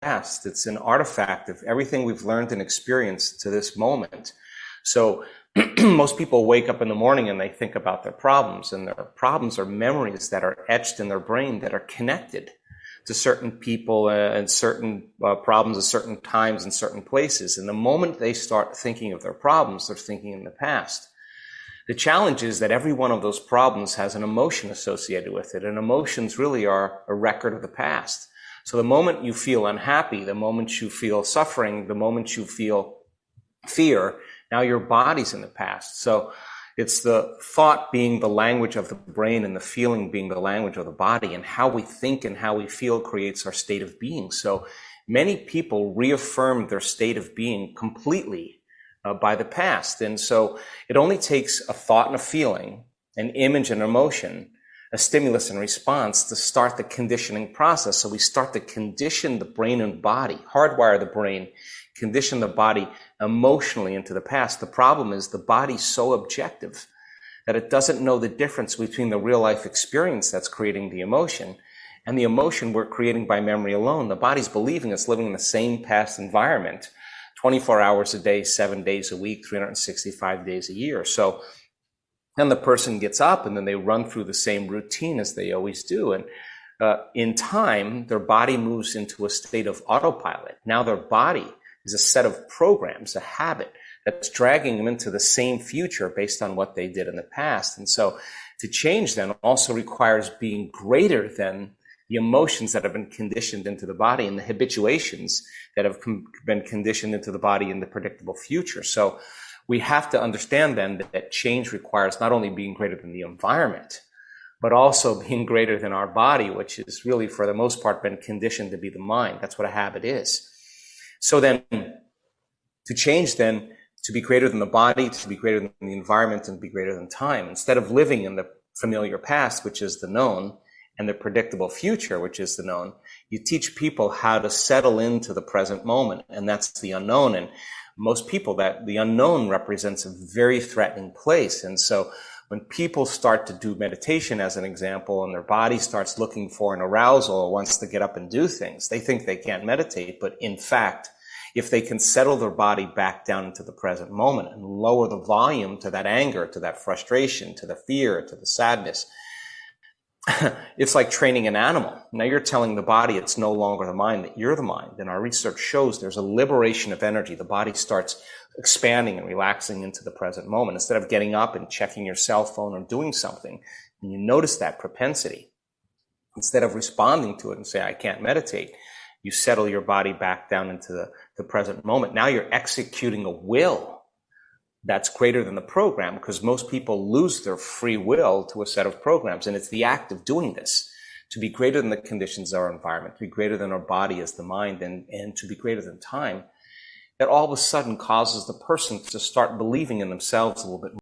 past. It's an artifact of everything we've learned and experienced to this moment. So most people wake up in the morning and they think about their problems, and their problems are memories that are etched in their brain that are connected to certain people and certain problems at certain times and certain places. And the moment they start thinking of their problems, they're thinking in the past. The challenge is that every one of those problems has an emotion associated with it, and emotions really are a record of the past. So the moment you feel unhappy, the moment you feel suffering, the moment you feel fear, now your body's in the past. So it's the thought being the language of the brain and the feeling being the language of the body, and how we think and how we feel creates our state of being. So many people reaffirm their state of being completely by the past. And so it only takes a thought and a feeling, an image and emotion, a stimulus and response to start the conditioning process. So we start to condition the brain and body, hardwire the brain, condition the body emotionally into the past. The problem is the body's so objective that it doesn't know the difference between the real life experience that's creating the emotion and the emotion we're creating by memory alone. The body's believing it's living in the same past environment 24 hours a day, 7 days a week, 365 days a year. So then the person gets up and then they run through the same routine as they always do. And in time, their body moves into a state of autopilot. Now their body is a set of programs, a habit that's dragging them into the same future based on what they did in the past. And so to change then also requires being greater than the emotions that have been conditioned into the body and the habituations that have been conditioned into the body in the predictable future. So we have to understand then that change requires not only being greater than the environment, but also being greater than our body, which is really, for the most part, been conditioned to be the mind. That's what a habit is. So then, to change then, to be greater than the body, to be greater than the environment, and to be greater than time, instead of living in the familiar past, which is the known, and the predictable future, which is the known, you teach people how to settle into the present moment, and that's the unknown. And most people, that the unknown represents a very threatening place. And so when people start to do meditation, as an example, and their body starts looking for an arousal or wants to get up and do things, they think they can't meditate. But in fact, if they can settle their body back down into the present moment and lower the volume to that anger, to that frustration, to the fear, to the sadness, it's like training an animal. Now you're telling the body it's no longer the mind, that you're the mind. And our research shows there's a liberation of energy. The body starts expanding and relaxing into the present moment. Instead of getting up and checking your cell phone or doing something, and you notice that propensity, instead of responding to it and say, I can't meditate, you settle your body back down into the present moment. Now you're executing a will that's greater than the program, because most people lose their free will to a set of programs. And it's the act of doing this, to be greater than the conditions of our environment, to be greater than our body as the mind, and to be greater than time, that all of a sudden causes the person to start believing in themselves a little bit more.